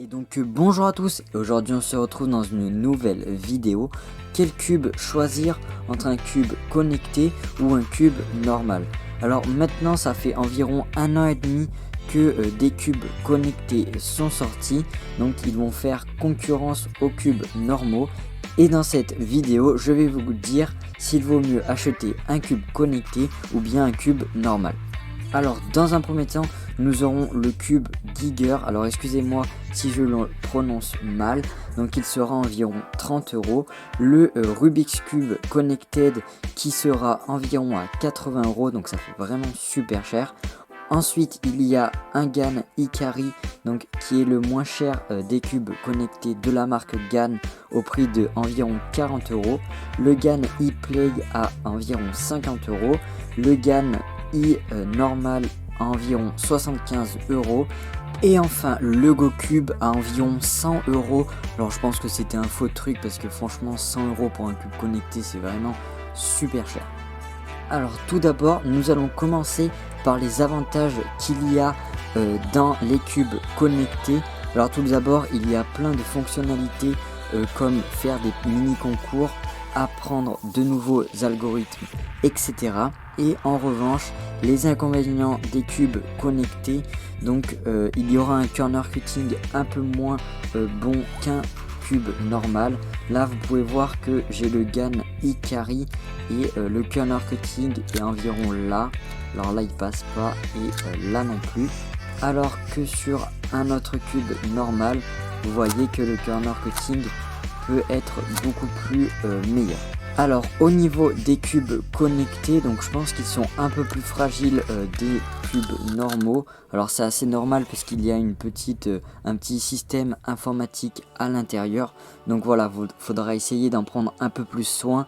Et donc bonjour à tous, et aujourd'hui on se retrouve dans une nouvelle vidéo. Quel cube choisir entre un cube connecté ou un cube normal? Alors maintenant ça fait environ 1 an et demi que des cubes connectés sont sortis, donc ils vont faire concurrence aux cubes normaux. Et dans cette vidéo je vais vous dire s'il vaut mieux acheter un cube connecté ou bien un cube normal. Alors dans un premier temps nous aurons le cube Giger, alors excusez-moi si je le prononce mal, donc il sera environ 30 €, le Rubik's Cube Connected qui sera environ à 80 €, donc ça fait vraiment super cher. Ensuite il y a un GAN Ikari, donc qui est le moins cher des cubes connectés de la marque GAN au prix de environ 40 €, le GAN iPlay à environ 50 €, le GAN normal à environ 75 €, et enfin le GoCube à environ 100 €. Alors je pense que c'était un faux truc parce que franchement 100 € pour un cube connecté c'est vraiment super cher. Alors tout d'abord nous allons commencer par les avantages qu'il y a dans les cubes connectés. Alors tout d'abord il y a plein de fonctionnalités comme faire des mini concours, apprendre de nouveaux algorithmes, etc. Et en revanche les inconvénients des cubes connectés, donc il y aura un corner cutting un peu moins bon qu'un cube normal. Là vous pouvez voir que j'ai le GAN Ikari et le corner cutting est environ là, alors là il passe pas et là non plus, alors que sur un autre cube normal vous voyez que le corner cutting peut être beaucoup plus meilleur. Alors au niveau des cubes connectés, donc je pense qu'ils sont un peu plus fragiles des cubes normaux. Alors c'est assez normal parce qu'il y a un petit système informatique à l'intérieur. Donc voilà, faudra essayer d'en prendre un peu plus soin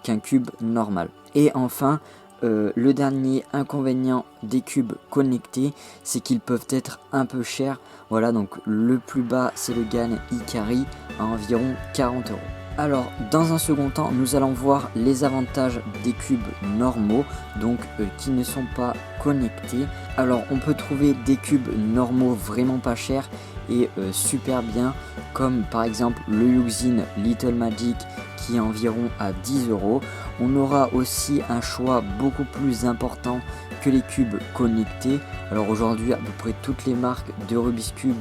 qu'un cube normal. Et enfin, le dernier inconvénient des cubes connectés, c'est qu'ils peuvent être un peu chers. Voilà, donc le plus bas c'est le GAN Ikari à environ 40 €. Alors dans un second temps nous allons voir les avantages des cubes normaux, donc qui ne sont pas connectés. Alors on peut trouver des cubes normaux vraiment pas chers et super bien, comme par exemple le Yuxin Little Magic qui est environ à 10 €. On aura aussi un choix beaucoup plus important que les cubes connectés. Alors aujourd'hui à peu près toutes les marques de Rubik's Cube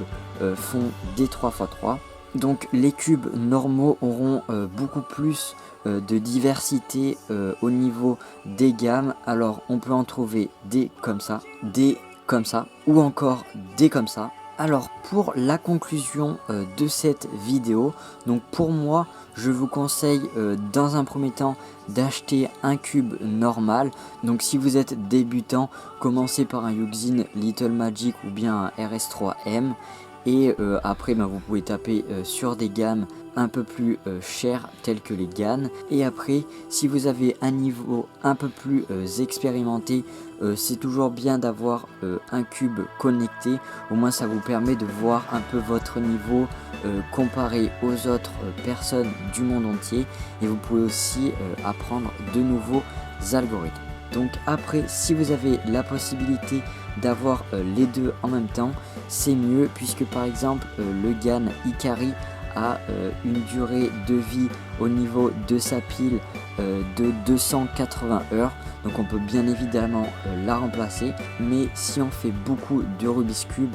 font des 3x3. Donc les cubes normaux auront beaucoup plus de diversité au niveau des gammes. Alors on peut en trouver des comme ça ou encore des comme ça. Alors pour la conclusion de cette vidéo, donc pour moi je vous conseille dans un premier temps d'acheter un cube normal. Donc si vous êtes débutant, commencez par un Yuxin Little Magic ou bien un RS3M. Et après vous pouvez taper sur des gammes un peu plus chères telles que les GAN. Et après si vous avez un niveau un peu plus expérimenté, c'est toujours bien d'avoir un cube connecté. Au moins ça vous permet de voir un peu votre niveau comparé aux autres personnes du monde entier. Et vous pouvez aussi apprendre de nouveaux algorithmes. Donc après si vous avez la possibilité d'avoir les deux en même temps, c'est mieux, puisque par exemple le GAN Ikari a une durée de vie au niveau de sa pile de 280 heures, donc on peut bien évidemment la remplacer. Mais si on fait beaucoup de Rubik's Cube,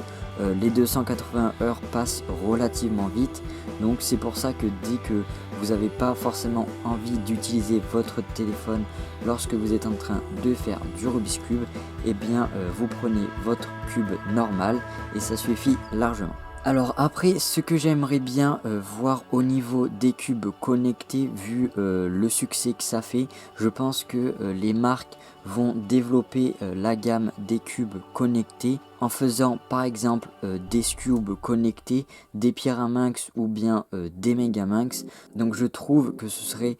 les 280 heures passent relativement vite. Donc c'est pour ça que dès que vous n'avez pas forcément envie d'utiliser votre téléphone lorsque vous êtes en train de faire du Rubik's Cube, et bien vous prenez votre cube normal et ça suffit largement. Alors après, ce que j'aimerais bien voir au niveau des cubes connectés, vu le succès que ça fait, je pense que les marques vont développer la gamme des cubes connectés en faisant par exemple des cubes connectés, des Pyraminx ou bien des Megaminx. Donc je trouve que ce serait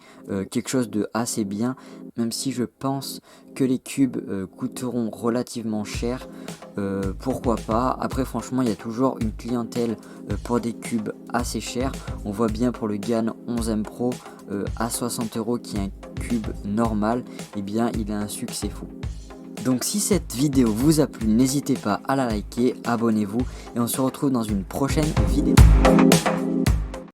quelque chose de assez bien, même si je pense que les cubes coûteront relativement cher. Pourquoi pas. Après franchement il y a toujours une clientèle pour des cubes assez chers. On voit bien pour le GAN 11M Pro à 60 € qui est un cube normal, et bien il a un succès fou. Donc si cette vidéo vous a plu, n'hésitez pas à la liker, abonnez-vous et on se retrouve dans une prochaine vidéo.